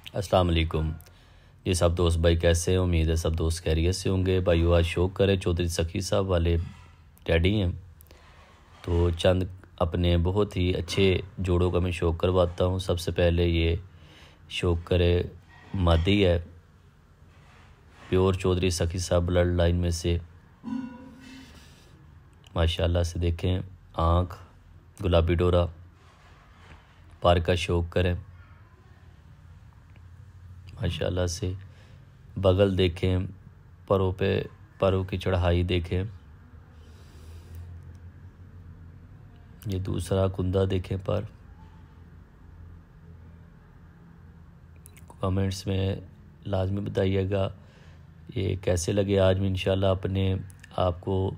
अस्सलाम वालेकुम। ये सब दोस्त भाई कैसे हैं? उम्मीद है सब दोस्त खैरियत से होंगे। भाई आज शौक करें चौधरी सखी साहब वाले डैडी हैं, तो चंद अपने बहुत ही अच्छे जोड़ों का मैं शौक करवाता हूँ। सबसे पहले ये शौक करे मादी है, प्योर चौधरी सखी साहब ब्लड लाइन में से माशाल्लाह से देखें, आँख गुलाबी डोरा, पर का शौक करें माशाल्लाह से, बगल देखें, परों पे परों की चढ़ाई देखें, ये दूसरा कुंदा देखें पर। कमेंट्स में लाजमी बताइएगा ये कैसे लगे। आज मैं इंशाल्लाह अपने आपको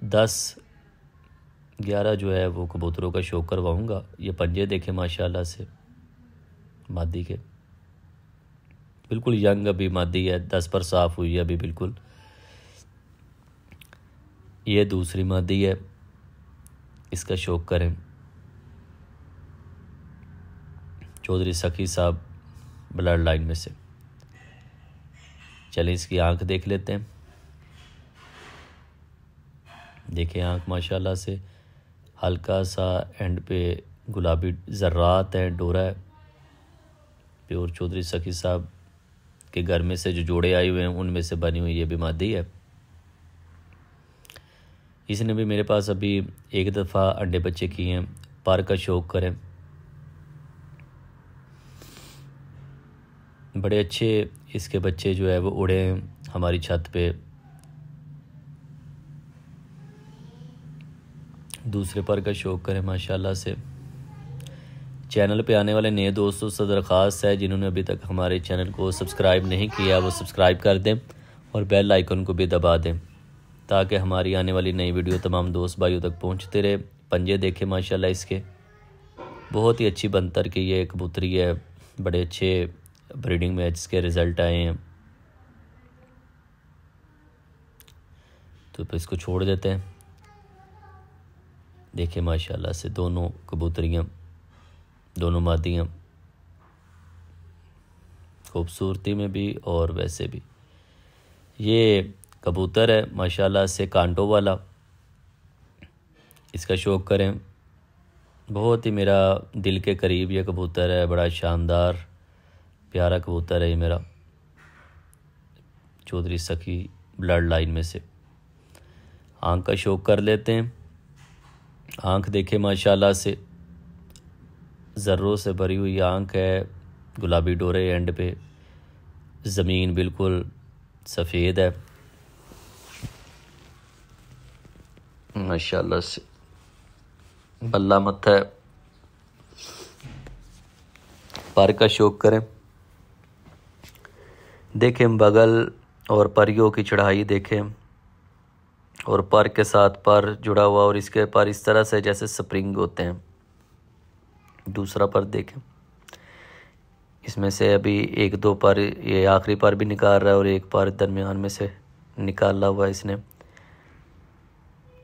10-11 जो है वो कबूतरों का शौक करवाऊँगा। ये पंजे देखें माशाल्लाह से, मादी के बिल्कुल यंग अभी मादी है, 10 पर साफ़ हुई है अभी बिल्कुल। ये दूसरी मादी है, इसका शौक करें चौधरी सखी साहब ब्लड लाइन में से। चलिए इसकी आंख देख लेते हैं। देखें आंख माशाल्लाह से, हल्का सा एंड पे गुलाबी ज़र्रात है, डोरा है। प्योर चौधरी सखी साहब के घर में से जो जोड़े आए हुए हैं उनमें से बनी हुई ये भी मादी है। इसने भी मेरे पास अभी एक दफ़ा अंडे बच्चे किए हैं। पर का शौक करें, बड़े अच्छे इसके बच्चे जो है वो उड़े हैं हमारी छत पे। दूसरे पर का शौक करें माशाल्लाह से। चैनल पे आने वाले नए दोस्तों से दरख्वास्त है, जिन्होंने अभी तक हमारे चैनल को सब्सक्राइब नहीं किया वो सब्सक्राइब कर दें और बेल आइकन को भी दबा दें, ताकि हमारी आने वाली नई वीडियो तमाम दोस्त भाइयों तक पहुंचते रहे। पंजे देखें माशाल्लाह इसके, बहुत ही अच्छी बनतर की ये कबूतरी है। बड़े अच्छे ब्रीडिंग मैच के रिज़ल्ट आए हैं, तो इसको छोड़ देते हैं। देखें माशाल्लाह से दोनों कबूतरियाँ, दोनों मादियाँ, खूबसूरती में भी और वैसे भी। ये कबूतर है माशाल्लाह से कांटों वाला, इसका शौक करें। बहुत ही मेरा दिल के करीब ये कबूतर है, बड़ा शानदार प्यारा कबूतर है ये मेरा, चौधरी सखी ब्लड लाइन में से। आँख का शौक कर लेते हैं। आँख देखे माशाल्लाह से, ज़र्रों से भरी हुई आँख है, गुलाबी डोरे एंड पे, ज़मीन बिल्कुल सफ़ेद है माशाल्लाह से, बल्ला मत्था है। पर का शौक करें, देखें बगल और परियों की चढ़ाई देखें, और पर के साथ पर जुड़ा हुआ, और इसके पर इस तरह से जैसे स्प्रिंग होते हैं। दूसरा पर देखें, इसमें से अभी एक दो पर, ये आखिरी पर भी निकाल रहा है और एक पर दरमियान में से निकाला हुआ है इसने।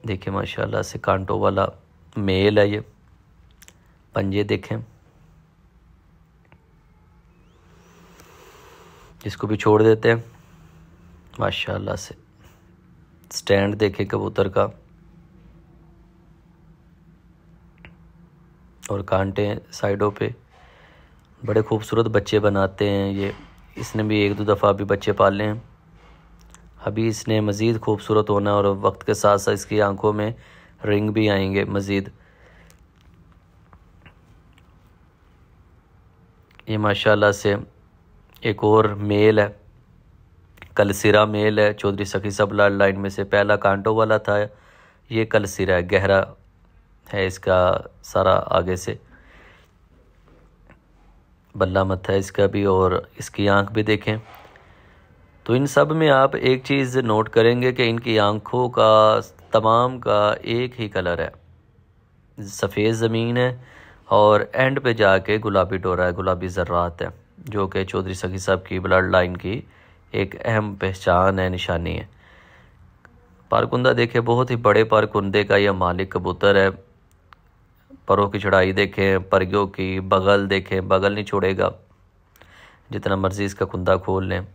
देखें माशाल्लाह से कांटों वाला मेल है ये। पंजे देखें, इसको भी छोड़ देते हैं माशाल्लाह से। स्टैंड देखें कबूतर का, और कांटे साइडों पे, बड़े खूबसूरत बच्चे बनाते हैं ये। इसने भी एक दो दफ़ा अभी बच्चे पाले हैं, अभी इसने मज़ीद खूबसूरत होना, और वक्त के साथ साथ इसकी आंखों में रिंग भी आएंगे मज़ीद। ये माशाल्लाह से एक और मेल है, कलसिरा मेल है, चौधरी सखी साहब ब्लड लाइन में से। पहला कांटों वाला था, ये कलसिरा है, गहरा है इसका सारा आगे से, बल्ला मत्था है इसका भी, और इसकी आंख भी देखें। तो इन सब में आप एक चीज़ नोट करेंगे कि इनकी आंखों का तमाम का एक ही कलर है, सफ़ेद ज़मीन है, और एंड पे जाके गुलाबी डोरा है, गुलाबी ज़र्रात है, जो कि चौधरी सखी साहब की ब्लड लाइन की एक अहम पहचान है, निशानी है। पारकुंदा देखे, बहुत ही बड़े पारकुंदे का यह मालिक कबूतर है। परों की चढ़ाई देखें, परियों की, बगल देखें, बगल नहीं छोड़ेगा। जितना मर्ज़ी इसका कुंदा खोल लें।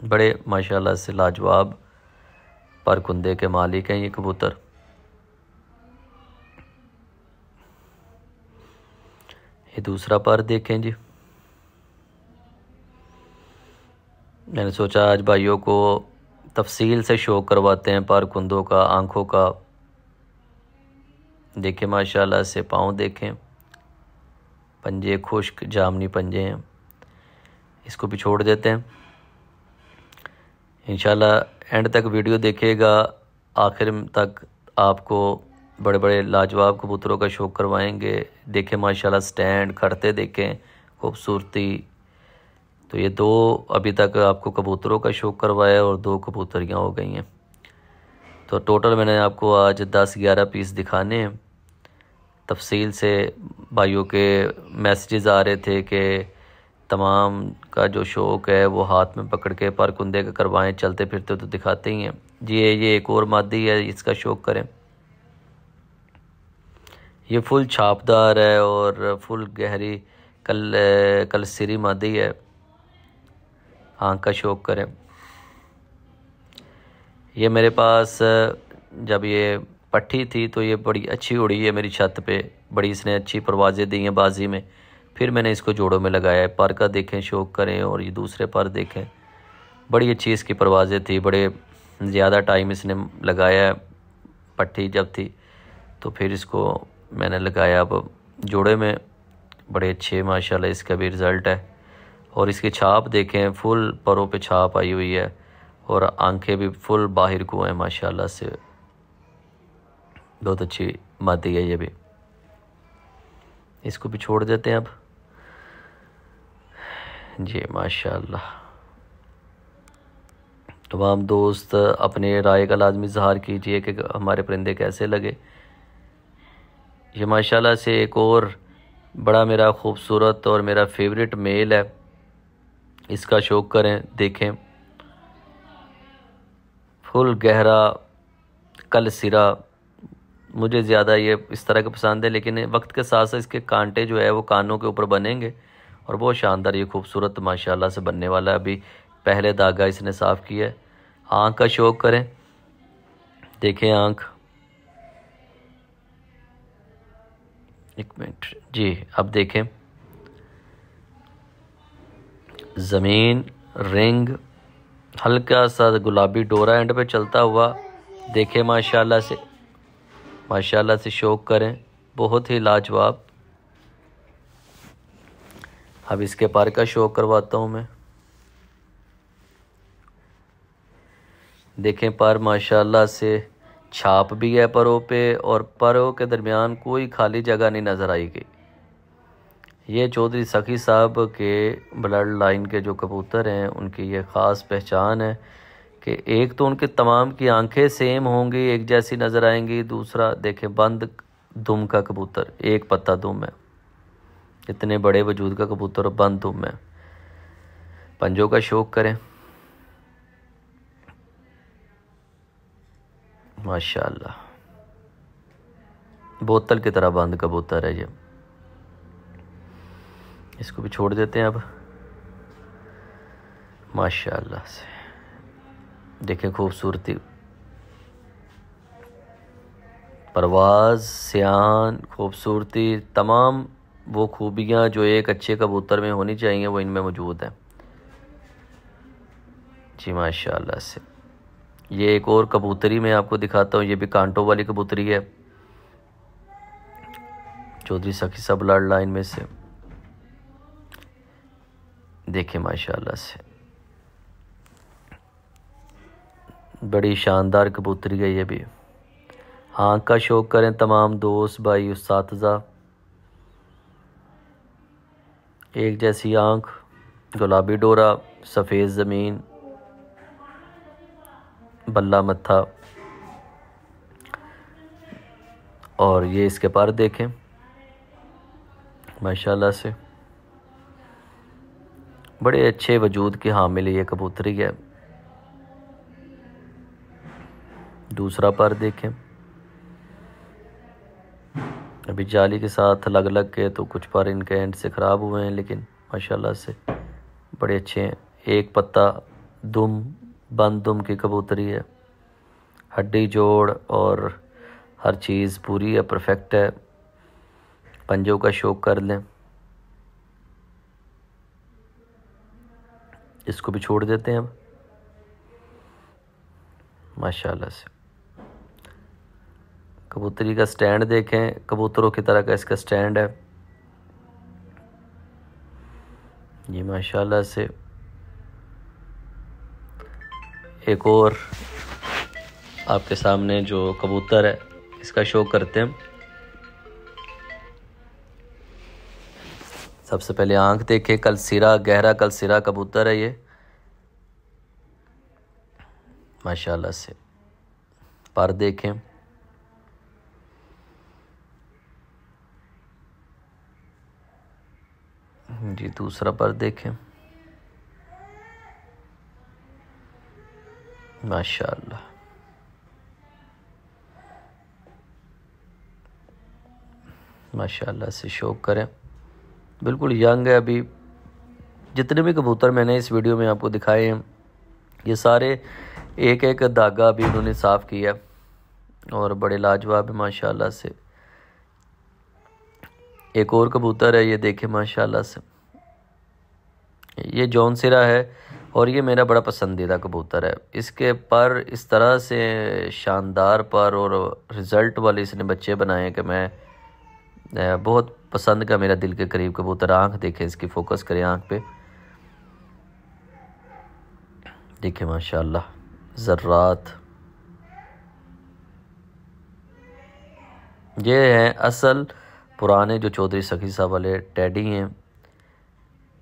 बड़े माशाल्लाह से लाजवाब पर कुंदे के मालिक हैं ये कबूतर। ये दूसरा पर देखें जी। मैंने सोचा आज भाइयों को तफसील से शो करवाते हैं पर कुंदों का, आंखों का। देखें माशाल्लाह से पाँव देखें, पंजे खुश्क जामनी पंजे हैं। इसको भी छोड़ देते हैं। इंशाल्लाह एंड तक वीडियो देखिएगा, आखिर तक आपको बड़े बड़े लाजवाब कबूतरों का शौक़ करवाएंगे। देखें माशाल्लाह स्टैंड खड़ते देखें, खूबसूरती। तो ये 2 अभी तक आपको कबूतरों का शौक़ करवाया और 2 कबूतरियाँ हो गई हैं। तो टोटल मैंने आपको आज 10-11 पीस दिखाने हैं। तफसील से भाइयों के मैसेजेस आ रहे थे कि तमाम का जो शौक़ है वो हाथ में पकड़ के पर कुंदे का करवाएं, चलते फिरते तो दिखाते ही हैं जी। ये एक और मादी है, इसका शौक़ करें। ये फुल छापदार है और फुल गहरी कल सिरी मादी है। आँख का शौक़ करें। ये मेरे पास जब ये पट्टी थी तो ये बड़ी अच्छी उड़ी है मेरी छत पे, बड़ी इसने अच्छी परवाज़ें दी हैं बाजी में। फिर मैंने इसको जोड़ों में लगाया है। पर का देखें, शौक़ करें। और ये दूसरे पर देखें, बड़ी अच्छी इसकी परवाज़ें थी। बड़े ज़्यादा टाइम इसने लगाया है पट्टी जब थी, तो फिर इसको मैंने लगाया अब जोड़े में। बड़े अच्छे माशाल्लाह इसका भी रिज़ल्ट है। और इसकी छाप देखें, फुल परों पे छाप आई हुई है और आंखें भी फुल बाहर को हैं माशाल्लाह से। बहुत अच्छी मादी है ये भी। इसको भी छोड़ देते हैं अब जी। माशाल्लाह तमाम दोस्त अपने राय का लाजमी इज़हार कीजिए कि हमारे परिंदे कैसे लगे। ये माशाल्लाह से एक और बड़ा मेरा ख़ूबसूरत और मेरा फेवरेट मेल है। इसका शौक़ करें। देखें फुल गहरा कल सिरा। मुझे ज़्यादा ये इस तरह का पसंद है, लेकिन वक्त के साथ साथ इसके कांटे जो है वो कानों के ऊपर बनेंगे और बहुत शानदार ये खूबसूरत माशाल्लाह से बनने वाला है। अभी पहले धागा इसने साफ़ किया है। आँख का शौक़ करें। देखें आँख, एक मिनट जी। अब देखें ज़मीन, रिंग, हल्का सा गुलाबी डोरा एंड पे चलता हुआ। देखें माशाल्लाह से शौक़ करें। बहुत ही लाजवाब। अब इसके पर का शौक़ करवाता हूँ मैं। देखें पर माशाल्लाह से छाप भी है परों पे और परों के दरमियान कोई खाली जगह नहीं नज़र आएगी। ये चौधरी सखी साहब के ब्लड लाइन के जो कबूतर हैं उनकी ये ख़ास पहचान है कि एक तो उनके तमाम की आंखें सेम होंगी, एक जैसी नज़र आएंगी। दूसरा देखें बंद दुम का कबूतर, एक पत्ता दुम है। इतने बड़े वजूद का कबूतर बंद दुम है। पंजों का शौक़ करें। माशाल्लाह बोतल की तरह बंद कबूतर है ये। इसको भी छोड़ देते हैं अब। माशाल्लाह से देखें खूबसूरती, परवाज़, सियान, खूबसूरती, तमाम वो खूबियाँ जो एक अच्छे कबूतर में होनी चाहिए वो इनमें मौजूद है जी। माशाल्लाह से ये एक और कबूतरी मैं आपको दिखाता हूँ। ये भी कांटों वाली कबूतरी है, चौधरी सखी साहब ब्लड लाइन में से। देखें माशाल्लाह से बड़ी शानदार कबूतरी है ये भी। आँख का शौक़ करें तमाम दोस्त भाई उस्ताज़ा। एक जैसी आँख, गुलाबी डोरा, सफ़ेद ज़मीन, बल्ला मत्था। और ये इसके पर देखें माशाल्लाह से बड़े अच्छे वजूद की हामिल ये कबूतरी है। दूसरा पर देखें, अभी जाली के साथ लग लग के तो कुछ पर इनके एंड से ख़राब हुए हैं, लेकिन माशाल्लाह से बड़े अच्छे हैं। एक पत्ता दुम, बंद दुम की कबूतरी है, हड्डी जोड़ और हर चीज़ पूरी है, परफेक्ट है। पंजों का शौक कर लें। इसको भी छोड़ देते हैं अब माशाल्लाह से। कबूतरी का स्टैंड देखें, कबूतरों की तरह का इसका स्टैंड है जी माशाल्लाह से। एक और आपके सामने जो कबूतर है इसका शो करते हैं। सबसे पहले आंख देखें, कलसिरा, गहरा कलसिरा कबूतर है ये माशाल्लाह से। पर देखें, जी दूसरा पर देखें माशाल्लाह। माशाल्लाह से शौक करें, बिल्कुल यंग है अभी। जितने भी कबूतर मैंने इस वीडियो में आपको दिखाए हैं ये सारे एक एक धागा भी उन्होंने साफ़ किया और बड़े लाजवाब है माशाल्लाह से। एक और कबूतर है ये देखें माशाल्लाह से, ये जौन सिरा है और ये मेरा बड़ा पसंदीदा कबूतर है। इसके पर इस तरह से शानदार पर और रिज़ल्ट वाले इसने बच्चे बनाए कि मैं बहुत पसंद का, मेरा दिल के करीब कबूतर। आंख देखें इसकी, फोकस करें आंख पे, देखें माशाल्लाह ज़र्रात। ये हैं असल पुराने जो चौधरी सखी साहब वाले टैडी हैं,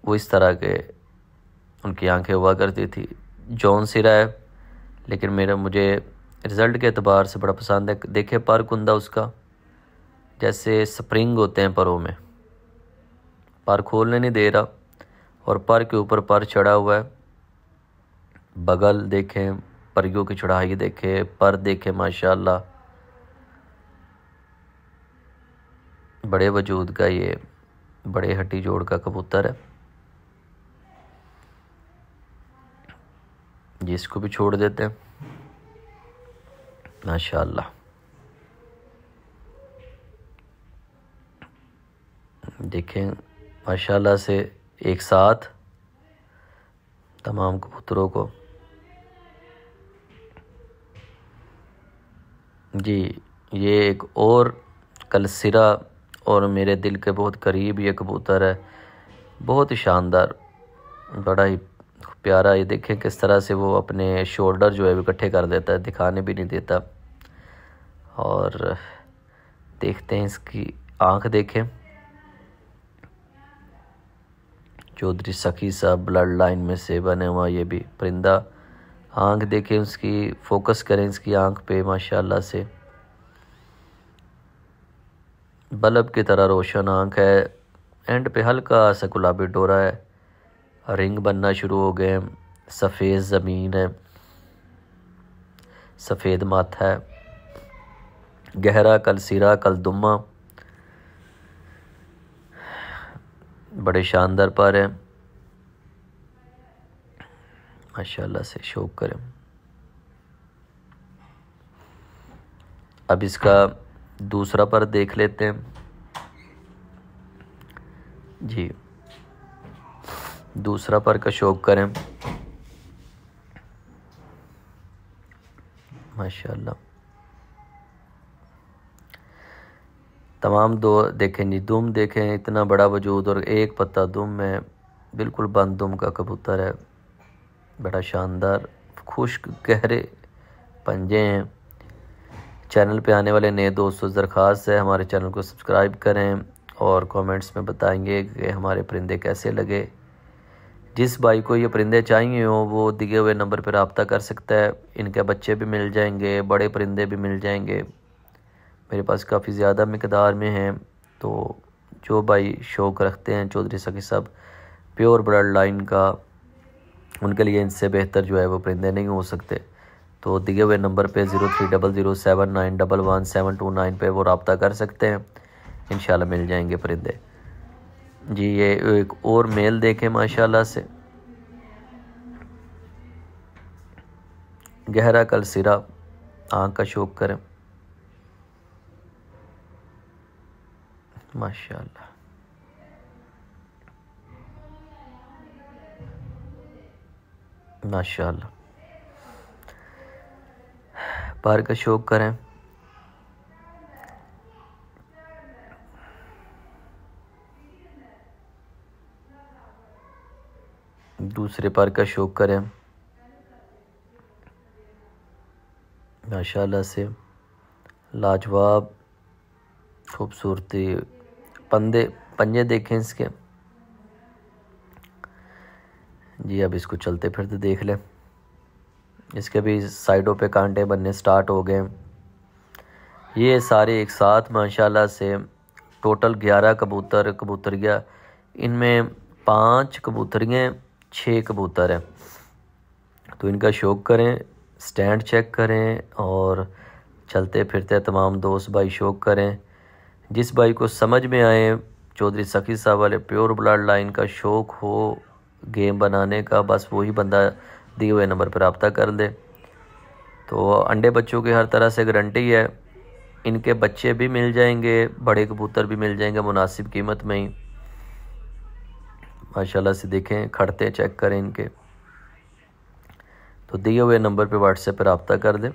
वो इस तरह के उनकी आंखें हुआ करती थी। जौन सिरा है लेकिन मुझे रिज़ल्ट के अतबार से बड़ा पसंद है। देखे पर कुंदा उसका जैसे स्प्रिंग होते हैं परों में, पर खोलने नहीं दे रहा और पर के ऊपर पर चढ़ा हुआ है। बगल देखें, परियों की चढ़ाई देखें, पर देखें माशाल्लाह, बड़े वजूद का ये बड़े हड्डी जोड़ का कबूतर है। जिसको भी छोड़ देते हैं माशाल्लाह। देखें माशाल्लाह से एक साथ तमाम कबूतरों को। जी ये एक और कलसिरा और मेरे दिल के बहुत करीब ये कबूतर है, बहुत ही शानदार, बड़ा ही प्यारा। ये देखें किस तरह से वो अपने शोल्डर जो है वो इकट्ठे कर देता है, दिखाने भी नहीं देता। और देखते हैं इसकी आंख देखें, चौधरी सखी साहब ब्लड लाइन में से बने हुआ ये भी परिंदा। आंख देखें उसकी, फोकस करें इसकी आंख पे माशाल्लाह से, बल्ब की तरह रोशन आंख है। एंड पे हल्का सा गुलाबी डोरा है, रिंग बनना शुरू हो गए, सफ़ेद ज़मीन है, सफ़ेद माथा है, गहरा कलसिरा कलदुमा, बड़े शानदार पर है माशाल्लाह से। शौक करें। अब इसका दूसरा पर देख लेते हैं जी। दूसरा पर का शौक करें माशाल्लाह। तमाम दो देखें जी, दुम देखें, इतना बड़ा वजूद और एक पत्ता दुम है, बिल्कुल बंद दुम का कबूतर है, बड़ा शानदार खुश्क गहरे पंजे हैं। चैनल पे आने वाले नए दोस्तों दरख्वास्त है हमारे चैनल को सब्सक्राइब करें और कमेंट्स में बताएंगे कि हमारे परिंदे कैसे लगे। जिस भाई को ये परिंदे चाहिए हो वो दिए हुए नंबर पर रब्ता कर सकता है। इनके बच्चे भी मिल जाएंगे, बड़े परिंदे भी मिल जाएंगे, मेरे पास काफ़ी ज़्यादा मिकदार में हैं। तो जो भाई शौक़ रखते हैं चौधरी सखी साहब प्योर ब्लड लाइन का, उनके लिए इनसे बेहतर जो है वो परिंदे नहीं हो सकते। तो दिए हुए नंबर पे 030079111729 पे वो रब्ता कर सकते हैं। इंशाल्लाह मिल जाएंगे परिंदे। जी ये एक और मेल देखें माशाल्लाह से, गहरा कलसिरा, आँख का शौक करें माशाल्लाह। माशाल्लाह पर का शौक करें, दूसरे पर का शौक करें माशाल्लाह से। लाजवाब खूबसूरती, पंजे देखें इसके। जी अब इसको चलते फिरते देख लें, इसके भी साइडों पे कांटे बनने स्टार्ट हो गए। ये सारे एक साथ माशाल्लाह से टोटल 11 कबूतरिया, इनमें 5 कबूतरियाँ 6 कबूतर हैं। तो इनका शौक करें, स्टैंड चेक करें और चलते फिरते तमाम दोस्त भाई शौक करें। जिस भाई को समझ में आए, चौधरी सखी साहब वाले प्योर ब्लड लाइन का शौक हो गेम बनाने का, बस वही बंदा दिए हुए नंबर पर रब्ता कर ले। तो अंडे बच्चों की हर तरह से गारंटी है, इनके बच्चे भी मिल जाएंगे, बड़े कबूतर भी मिल जाएंगे मुनासिब कीमत में ही माशाल्लाह से। देखें खड़ते चेक करें इनके। तो दिए हुए नंबर पे व्हाट्सएप पर रब्ता कर दें,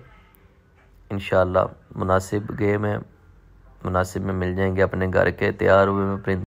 इंशाल्लाह मुनासिब गेम है, मुनासिब में मिल जाएंगे अपने घर के तैयार हुए में परिंदे।